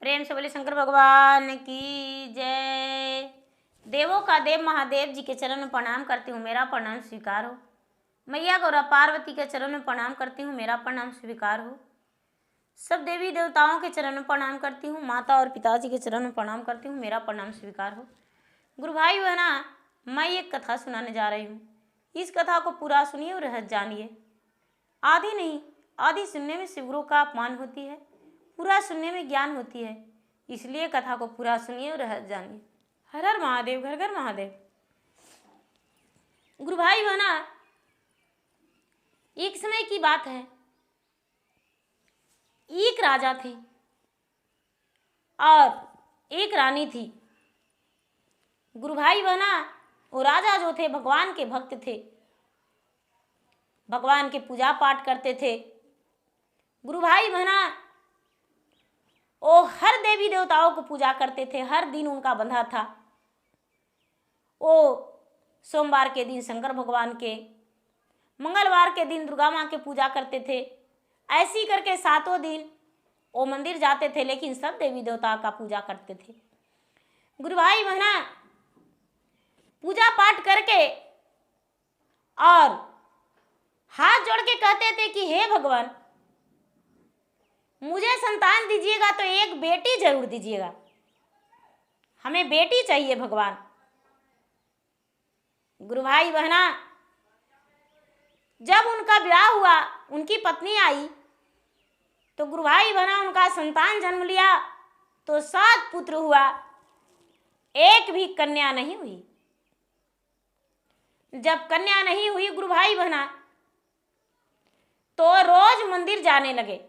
प्रेम से बोले शंकर भगवान की जय। देवों का देव महादेव जी के चरण में प्रणाम करती हूँ, मेरा प्रणाम स्वीकार हो। मैया गौरा पार्वती के चरण में प्रणाम करती हूँ, मेरा प्रणाम स्वीकार हो। सब देवी देवताओं के चरण में प्रणाम करती हूँ, माता और पिताजी के चरण में प्रणाम करती हूँ, मेरा प्रणाम स्वीकार हो। गुरु भाई बहना, मैं एक कथा सुनाने जा रही हूँ। इस कथा को पूरा सुनिए और रहस्य जानिए। आधी नहीं, आधी सुनने में शिवगुरु का अपमान होती है, पूरा सुनने में ज्ञान होती है। इसलिए कथा को पूरा सुनिए और रहस्य जानिए। हर हर महादेव, घर घर महादेव। गुरु भाई बहना, एक समय की बात है, एक राजा थे और एक रानी थी। गुरु भाई बहना, वो राजा जो थे भगवान के भक्त थे, भगवान के पूजा पाठ करते थे। गुरु भाई बहना, वो हर देवी देवताओं को पूजा करते थे, हर दिन उनका बंधा था। वो सोमवार के दिन शंकर भगवान के, मंगलवार के दिन दुर्गा माँ के पूजा करते थे। ऐसी करके 7 दिन वो मंदिर जाते थे, लेकिन सब देवी देवता का पूजा करते थे। गुरु भाई बहना, पूजा पाठ करके और हाथ जोड़ के कहते थे कि हे भगवान, मुझे संतान दीजिएगा तो एक बेटी जरूर दीजिएगा, हमें बेटी चाहिए भगवान। गुरु भाई बहना, जब उनका विवाह हुआ, उनकी पत्नी आई, तो गुरु भाई बहना उनका संतान जन्म लिया तो 7 पुत्र हुआ, एक भी कन्या नहीं हुई। जब कन्या नहीं हुई गुरु भाई बहना, तो रोज मंदिर जाने लगे।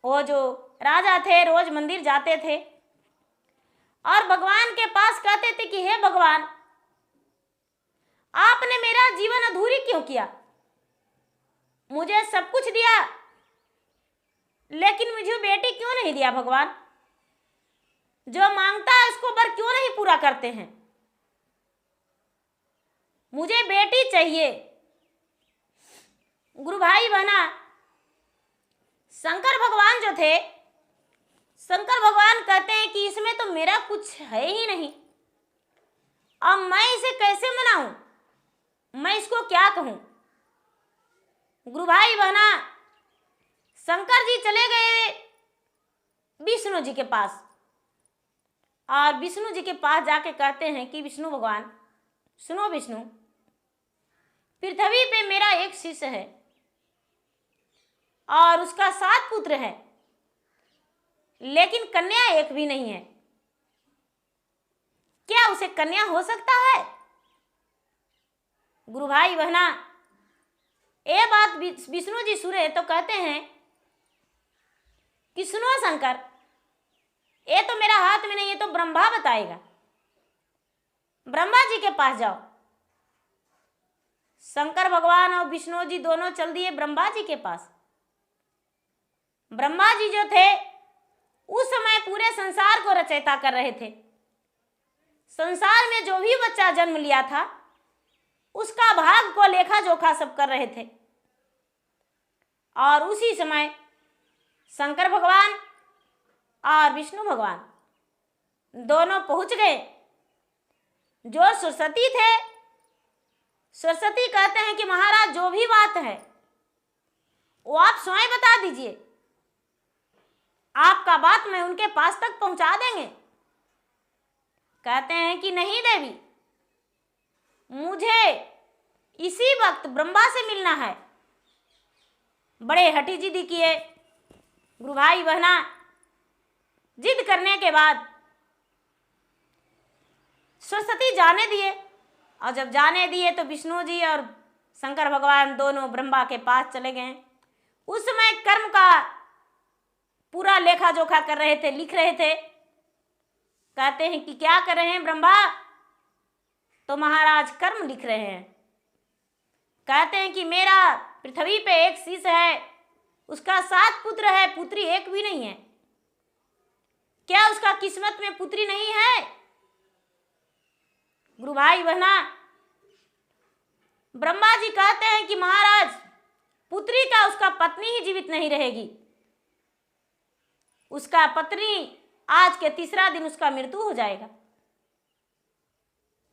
वो जो राजा थे रोज मंदिर जाते थे और भगवान के पास कहते थे कि हे भगवान, आपने मेरा जीवन अधूरी क्यों किया? मुझे सब कुछ दिया, लेकिन मुझे बेटी क्यों नहीं दिया भगवान? जो मांगता है उसको वर क्यों नहीं पूरा करते हैं? मुझे बेटी चाहिए। गुरु भाई बहना, शंकर भगवान जो थे, शंकर भगवान कहते हैं कि इसमें तो मेरा कुछ है ही नहीं, अब मैं इसे कैसे मनाऊं, मैं इसको क्या कहूं? गुरु भाई बहना, शंकर जी चले गए विष्णु जी के पास और विष्णु जी के पास जाके कहते हैं कि विष्णु भगवान सुनो, विष्णु, पृथ्वी पे मेरा एक शिष्य है और उसका 7 पुत्र है, लेकिन कन्या एक भी नहीं है। क्या उसे कन्या हो सकता है? गुरु भाई बहना, ये बात विष्णु जी सुने तो कहते हैं कि सुनो शंकर, ये तो मेरा हाथ में नहीं, ये तो ब्रह्मा बताएगा, ब्रह्मा जी के पास जाओ। शंकर भगवान और विष्णु जी दोनों चल दिए ब्रह्मा जी के पास। ब्रह्मा जी जो थे उस समय पूरे संसार को रचयिता कर रहे थे। संसार में जो भी बच्चा जन्म लिया था उसका भाग को लेखा जोखा सब कर रहे थे। और उसी समय शंकर भगवान और विष्णु भगवान दोनों पहुंच गए। जो सरस्वती थे, सरस्वती कहते हैं कि महाराज जो भी बात है वो आप स्वयं बता दीजिए, आपका बात मैं उनके पास तक पहुंचा देंगे। कहते हैं कि नहीं देवी, मुझे इसी वक्त ब्रह्मा से मिलना है। बड़े हठी जिद किए। गुरु भाई बहना, जिद करने के बाद सरस्वती जाने दिए, और जब जाने दिए तो विष्णु जी और शंकर भगवान दोनों ब्रह्मा के पास चले गए। उस समय कर्म का पूरा लेखा जोखा कर रहे थे, लिख रहे थे। कहते हैं कि क्या कर रहे हैं ब्रह्मा? तो महाराज कर्म लिख रहे हैं। कहते हैं कि मेरा पृथ्वी पे एक शिष्य है, उसका 7 पुत्र है, पुत्री एक भी नहीं है। क्या उसका किस्मत में पुत्री नहीं है? गुरु भाई बहना, ब्रह्मा जी कहते हैं कि महाराज, पुत्री का उसका पत्नी ही जीवित नहीं रहेगी, उसका पत्नी आज के तीसरा दिन उसका मृत्यु हो जाएगा।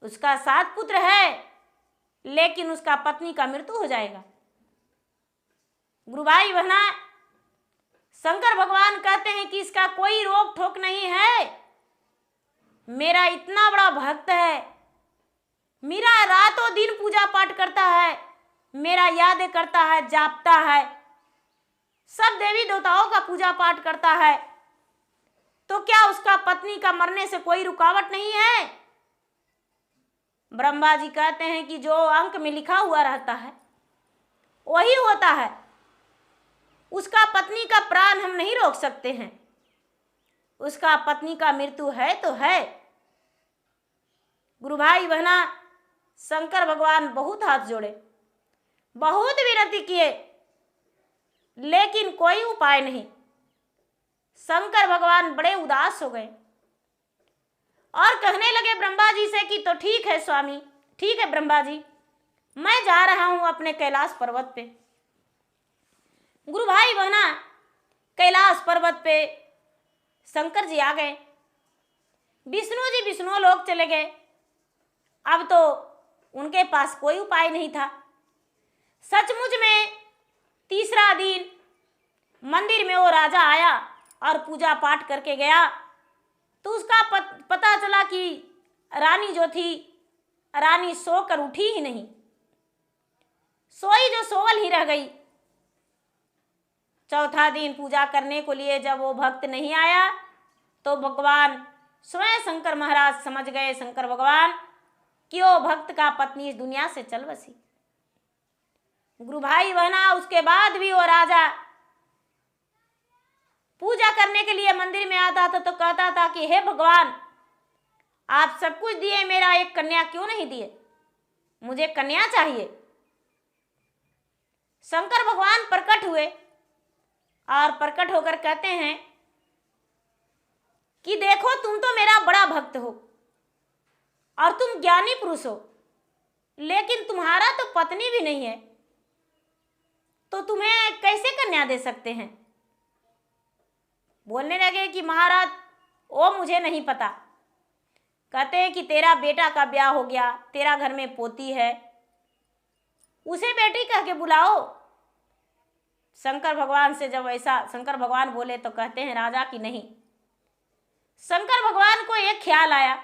उसका 7 पुत्र है, लेकिन उसका पत्नी का मृत्यु हो जाएगा। गुरु भाई बहना, शंकर भगवान कहते हैं कि इसका कोई रोक ठोक नहीं है। मेरा इतना बड़ा भक्त है, मेरा रातों दिन पूजा पाठ करता है, मेरा याद करता है, जापता है, सब देवी देवताओं का पूजा पाठ करता है, तो क्या उसका पत्नी का मरने से कोई रुकावट नहीं है? ब्रह्मा जी कहते हैं कि जो अंक में लिखा हुआ रहता है वही होता है। उसका पत्नी का प्राण हम नहीं रोक सकते हैं। उसका पत्नी का मृत्यु है तो है। गुरु भाई बहना, शंकर भगवान बहुत हाथ जोड़े, बहुत विनती किए, लेकिन कोई उपाय नहीं। शंकर भगवान बड़े उदास हो गए और कहने लगे ब्रह्मा जी से कि तो ठीक है स्वामी, ठीक है ब्रह्मा जी, मैं जा रहा हूं अपने कैलाश पर्वत पे। गुरु भाई बहना, कैलाश पर्वत पे शंकर जी आ गए, विष्णु जी विष्णु लोक चले गए। अब तो उनके पास कोई उपाय नहीं था। सचमुच में तीसरा दिन मंदिर में वो राजा आया और पूजा पाठ करके गया, तो उसका पता चला कि रानी जो थी, रानी सोकर उठी ही नहीं, सोई जो सोवल ही रह गई। चौथा दिन पूजा करने को लिए जब वो भक्त नहीं आया, तो भगवान स्वयं शंकर महाराज समझ गए, शंकर भगवान, कि वो भक्त का पत्नी इस दुनिया से चल बसी। गुरु भाई बहना, उसके बाद भी वो राजा पूजा करने के लिए मंदिर में आता था तो कहता था कि हे भगवान, आप सब कुछ दिए, मेरा एक कन्या क्यों नहीं दिए? मुझे कन्या चाहिए। शंकर भगवान प्रकट हुए और प्रकट होकर कहते हैं कि देखो, तुम तो मेरा बड़ा भक्त हो और तुम ज्ञानी पुरुष हो, लेकिन तुम्हारा तो पत्नी भी नहीं है, तो तुम्हें कैसे कन्या दे सकते हैं? बोलने लगे कि महाराज, वो मुझे नहीं पता। कहते हैं कि तेरा बेटा का ब्याह हो गया, तेरा घर में पोती है, उसे बेटी कह के बुलाओ। शंकर भगवान से जब ऐसा शंकर भगवान बोले तो कहते हैं राजा कि नहीं। शंकर भगवान को एक ख्याल आया,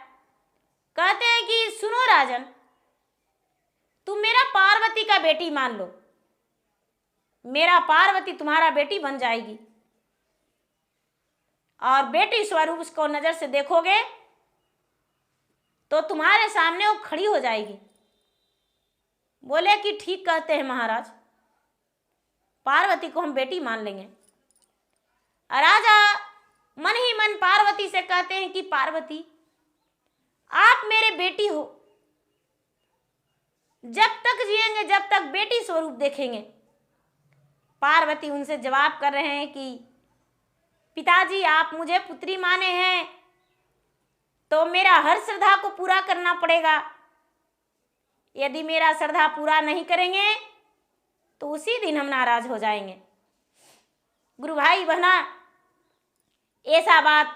कहते हैं कि सुनो राजन, तुम मेरा पार्वती का बेटी मान लो, मेरा पार्वती तुम्हारा बेटी बन जाएगी और बेटी स्वरूप उसको नजर से देखोगे तो तुम्हारे सामने वो खड़ी हो जाएगी। बोले कि ठीक कहते हैं महाराज, पार्वती को हम बेटी मान लेंगे। राजा मन ही मन पार्वती से कहते हैं कि पार्वती, आप मेरे बेटी हो, जब तक जिएंगे जब तक बेटी स्वरूप देखेंगे। पार्वती उनसे जवाब कर रहे हैं कि पिताजी, आप मुझे पुत्री माने हैं तो मेरा हर श्रद्धा को पूरा करना पड़ेगा। यदि मेरा श्रद्धा पूरा नहीं करेंगे तो उसी दिन हम नाराज हो जाएंगे। गुरु भाई बहना, ऐसा बात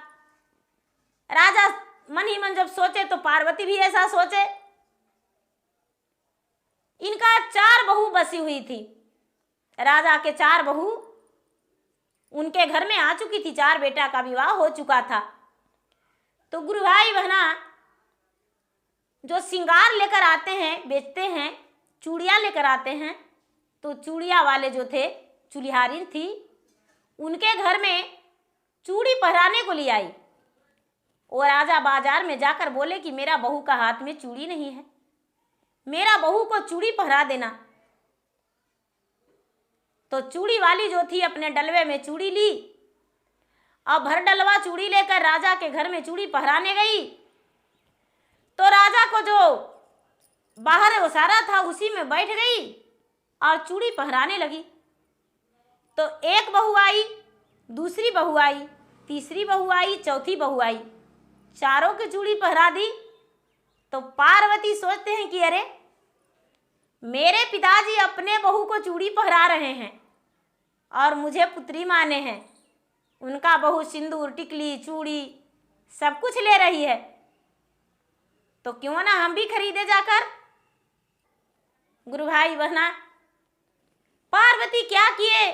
राजा मन ही मन जब सोचे तो पार्वती भी ऐसा सोचे। इनका 4 बहू बसी हुई थी, राजा के 4 बहू उनके घर में आ चुकी थी, 4 बेटा का विवाह हो चुका था। तो गुरु भाई बहना, जो श्रृंगार लेकर आते हैं, बेचते हैं, चूड़ियाँ लेकर आते हैं, तो चूड़िया वाले जो थे, चूल्हारी थी, उनके घर में चूड़ी पहराने को ले आई। वो राजा बाजार में जाकर बोले कि मेरा बहू का हाथ में चूड़ी नहीं है, मेरा बहू को चूड़ी पहरा देना। तो चूड़ी वाली जो थी अपने डलवे में चूड़ी ली और भर डलवा चूड़ी लेकर राजा के घर में चूड़ी पहराने गई। तो राजा को जो बाहर उसारा था उसी में बैठ गई और चूड़ी पहराने लगी। तो एक बहू आई, दूसरी बहू आई, तीसरी बहू आई, चौथी बहू आई, चारों की चूड़ी पहरा दी। तो पार्वती सोचते हैं कि अरे, मेरे पिताजी अपने बहू को चूड़ी पहरा रहे हैं और मुझे पुत्री माने हैं, उनका बहू सिंदूर, टिकली, चूड़ी सब कुछ ले रही है, तो क्यों ना हम भी खरीदे जाकर। गुरु भाई बहना, पार्वती क्या किए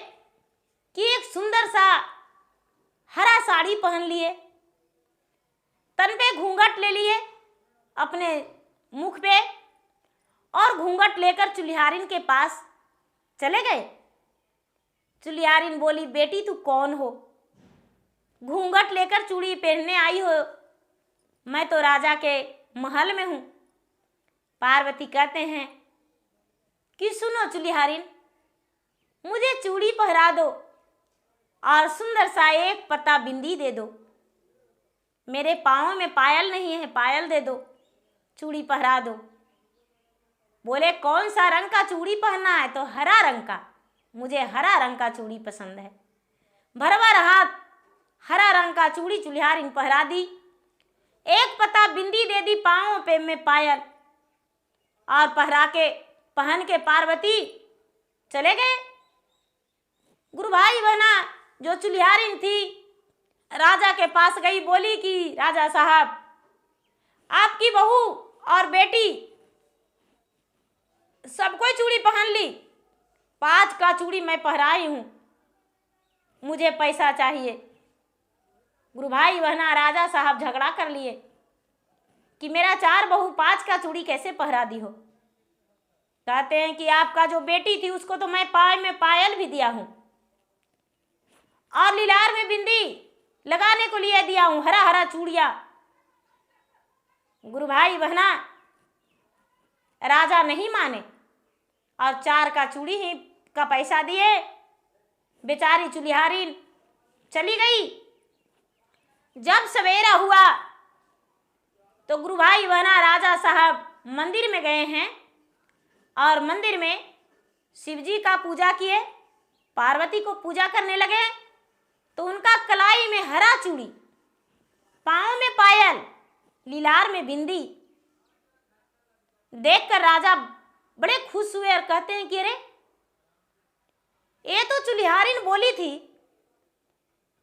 कि एक सुंदर सा हरा साड़ी पहन लिए, तन पे घूंघट ले लिए अपने मुख पे, और घूंघट लेकर चुलिहारिन के पास चले गए। चुलिहारिन बोली, बेटी तू कौन हो, घूंघट लेकर चूड़ी पहनने आई हो, मैं तो राजा के महल में हूं। पार्वती कहते हैं कि सुनो चुलिहारिन, मुझे चूड़ी पहरा दो और सुंदर सा एक पत्ता बिंदी दे दो। मेरे पाँव में पायल नहीं है, पायल दे दो, चूड़ी पहरा दो। बोले कौन सा रंग का चूड़ी पहनना है, तो हरा रंग का, मुझे हरा रंग का चूड़ी पसंद है। भरभर हाथ हरा रंग का चूड़ी चुलिहारिन पहरा दी, एक पत्ता बिंदी दे दी, पाँव पे में पायल, और पहन के पार्वती चले गए। गुरु भाई बहना, जो चुलिहारिन थी राजा के पास गई, बोली कि राजा साहब, आपकी बहू और बेटी सब कोई चूड़ी पहन ली, 5 का चूड़ी मैं पहराई हूं, मुझे पैसा चाहिए। गुरु भाई बहना, राजा साहब झगड़ा कर लिए कि मेरा 4 बहू 5 का चूड़ी कैसे पहरा दी हो। कहते हैं कि आपका जो बेटी थी उसको तो मैं पाय में पायल भी दिया हूं, और लीलार में बिंदी लगाने को लिए दिया हूं, हरा हरा चूड़िया। गुरु भाई बहना, राजा नहीं माने और 4 का चूड़ी ही का पैसा दिए। बेचारी चुलिहारिन चली गई। जब सवेरा हुआ तो गुरु भाई बहना, राजा साहब मंदिर में गए हैं और मंदिर में शिव जी का पूजा किए, पार्वती को पूजा करने लगे। तो उनका कलाई में हरा चूड़ी, पाँव में पायल, लीलार में बिंदी देखकर राजा बड़े खुश हुए और कहते हैं कि अरे, ये तो चुलिहारिन बोली थी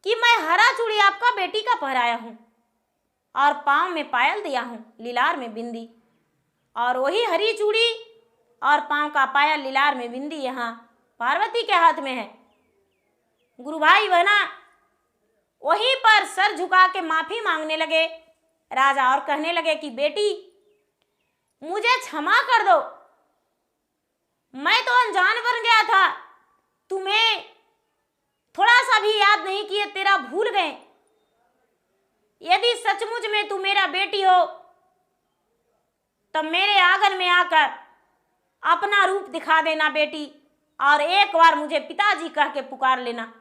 कि मैं हरा चूड़ी आपका बेटी का पहराया हूं और पाँव में पायल दिया हूं, लीलार में बिंदी, और वही हरी चूड़ी और पाँव का पायल, लीलार में बिंदी यहाँ पार्वती के हाथ में है। गुरु भाई बहना, वहीं पर सर झुका के माफी मांगने लगे राजा, और कहने लगे कि बेटी मुझे क्षमा कर दो, मैं तो अनजान बन गया था, तुम्हें थोड़ा सा भी याद नहीं किए, तेरा भूल गए। यदि सचमुच में तू मेरा बेटी हो तब मेरे आंगन में आकर अपना रूप दिखा देना बेटी, और एक बार मुझे पिताजी कह के पुकार लेना।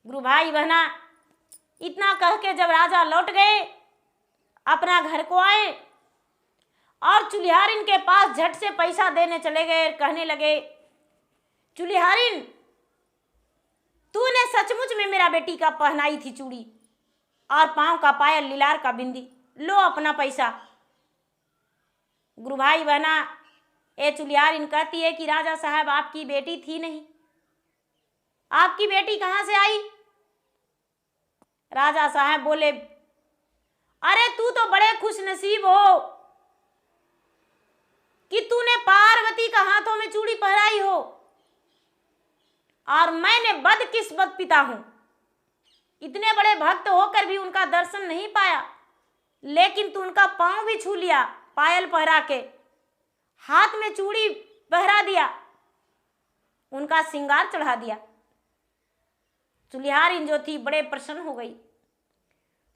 गुरु भाई बहना, इतना कह के जब राजा लौट गए, अपना घर को आए और चुलिहारिन के पास झट से पैसा देने चले गए। कहने लगे, चुलिहारिन, तूने सचमुच में मेरा बेटी का पहनाई थी चूड़ी और पाँव का पायल, लीलार का बिंदी, लो अपना पैसा। गुरु भाई बहना, ए चुलिहारिन कहती है कि राजा साहब आपकी बेटी थी नहीं, आपकी बेटी कहाँ से आई। राजा साहब बोले, अरे तू तो बड़े खुश नसीब हो कि तूने पार्वती का हाथों में चूड़ी पहनाई हो, और मैंने बदकिस्मत पिता हूं, इतने बड़े भक्त होकर भी उनका दर्शन नहीं पाया, लेकिन तू उनका पांव भी छू लिया, पायल पहरा के, हाथ में चूड़ी पहरा दिया, उनका श्रृंगार चढ़ा दिया। चुलिहारिन जो थी बड़े प्रसन्न हो गई,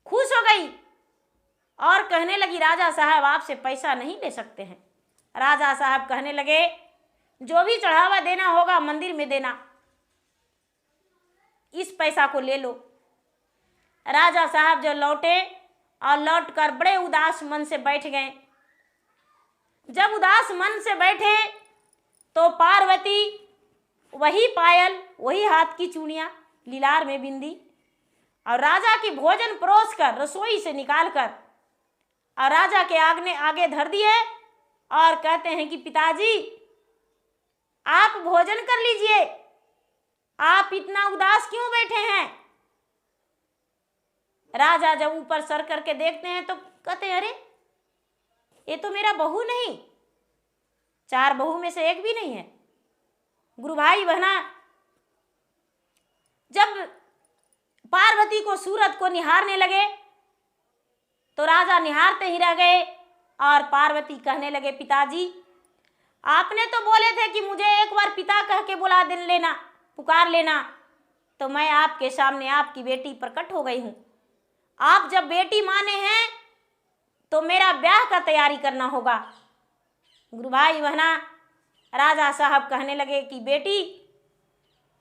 खुश हो गई, और कहने लगी, राजा साहब आपसे पैसा नहीं ले सकते हैं। राजा साहब कहने लगे, जो भी चढ़ावा देना होगा मंदिर में देना, इस पैसा को ले लो। राजा साहब जो लौटे और लौटकर बड़े उदास मन से बैठ गए। जब उदास मन से बैठे तो पार्वती वही पायल, वही हाथ की चूड़ियाँ, लीलार में बिंदी, और राजा की भोजन परोस कर रसोई से निकाल कर और राजा के आगे धर दिए, और कहते हैं कि पिताजी आप भोजन कर लीजिए, आप इतना उदास क्यों बैठे हैं? राजा जब ऊपर सर करके देखते हैं तो कहते हैं, अरे ये तो मेरा बहू नहीं, 4 बहू में से एक भी नहीं है। गुरु भाई बहना, जब पार्वती को सूरत को निहारने लगे तो राजा निहारते ही रह गए और पार्वती कहने लगे, पिताजी आपने तो बोले थे कि मुझे एक बार पिता कह के बुला दे लेना, पुकार लेना, तो मैं आपके सामने आपकी बेटी प्रकट हो गई हूँ। आप जब बेटी माने हैं तो मेरा ब्याह का तैयारी करना होगा। गुरु भाई बहना, राजा साहब कहने लगे कि बेटी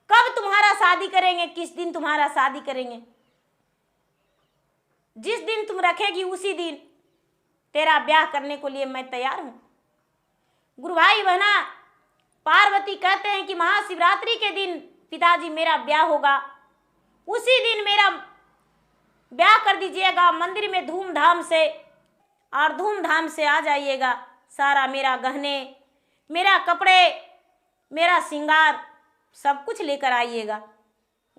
कब तुम्हारा शादी करेंगे, किस दिन तुम्हारा शादी करेंगे? जिस दिन तुम रखेगी उसी दिन तेरा ब्याह करने को लिए मैं तैयार हूं। गुरु भाई बहना, पार्वती कहते हैं कि महाशिवरात्रि के दिन पिताजी मेरा ब्याह होगा, उसी दिन मेरा ब्याह कर दीजिएगा मंदिर में धूमधाम से, और धूमधाम से आ जाइएगा। सारा मेरा गहने, मेरा कपड़े, मेरा श्रृंगार सब कुछ लेकर आइएगा।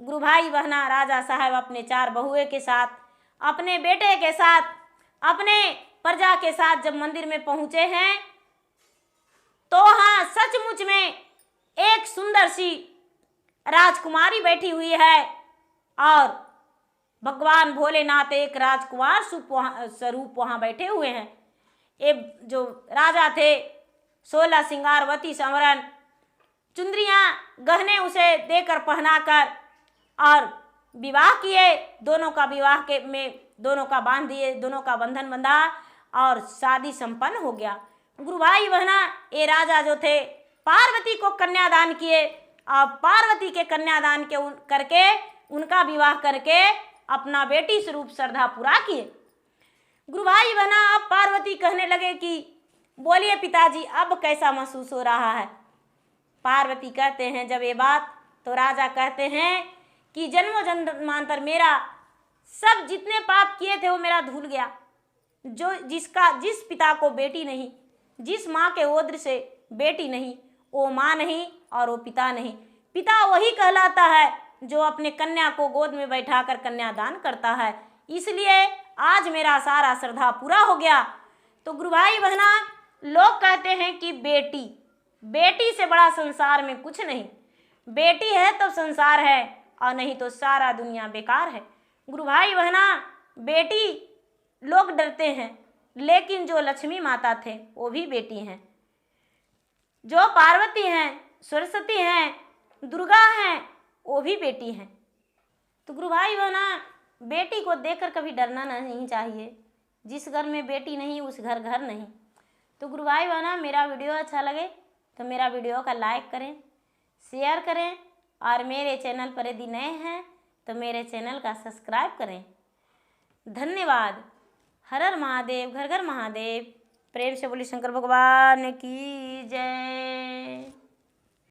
गुरु भाई बहना, राजा साहब अपने 4 बहुए के साथ, अपने बेटे के साथ, अपने प्रजा के साथ जब मंदिर में पहुंचे हैं तो हाँ, सचमुच में एक सुंदर सी राजकुमारी बैठी हुई है और भगवान भोलेनाथ एक राजकुमार स्वरूप वहाँ बैठे हुए हैं। ये जो राजा थे 16 श्रृंगारवती संवरण, चुंदरियाँ गहने उसे देकर पहनाकर और विवाह किए। दोनों का विवाह के में दोनों का बांध दिए, दोनों का बंधन बंधा और शादी संपन्न हो गया। गुरु भाई बहना, ये राजा जो थे पार्वती को कन्यादान किए और पार्वती के कन्यादान के करके उनका विवाह करके अपना बेटी स्वरूप श्रद्धा पूरा किए। गुरु भाई बहना, अब पार्वती कहने लगे कि बोलिए पिताजी अब कैसा महसूस हो रहा है? पार्वती कहते हैं जब ये बात, तो राजा कहते हैं कि जन्मों जन्मांतर मेरा सब जितने पाप किए थे वो मेरा धुल गया। जिस पिता को बेटी नहीं, जिस माँ के ओद्र से बेटी नहीं, वो माँ नहीं और वो पिता नहीं। पिता वही कहलाता है जो अपने कन्या को गोद में बैठाकर कन्यादान करता है। इसलिए आज मेरा सारा श्रद्धा पूरा हो गया। तो गुरु भाई बहना, लोग कहते हैं कि बेटी से बड़ा संसार में कुछ नहीं। बेटी है तो संसार है और नहीं तो सारा दुनिया बेकार है। गुरु भाई बहना, बेटी लोग डरते हैं, लेकिन जो लक्ष्मी माता थे वो भी बेटी हैं, जो पार्वती हैं, सरस्वती हैं, दुर्गा हैं, वो भी बेटी हैं। तो गुरु भाई बहना, बेटी को देखकर कभी डरना नहीं चाहिए। जिस घर में बेटी नहीं उस घर घर नहीं। तो गुरु भाई बहना, मेरा वीडियो अच्छा लगे तो मेरा वीडियो का लाइक करें, शेयर करें और मेरे चैनल पर यदि नए हैं तो मेरे चैनल का सब्सक्राइब करें। धन्यवाद। हर हर महादेव, घर घर महादेव। प्रेम से बोली शंकर भगवान की जय।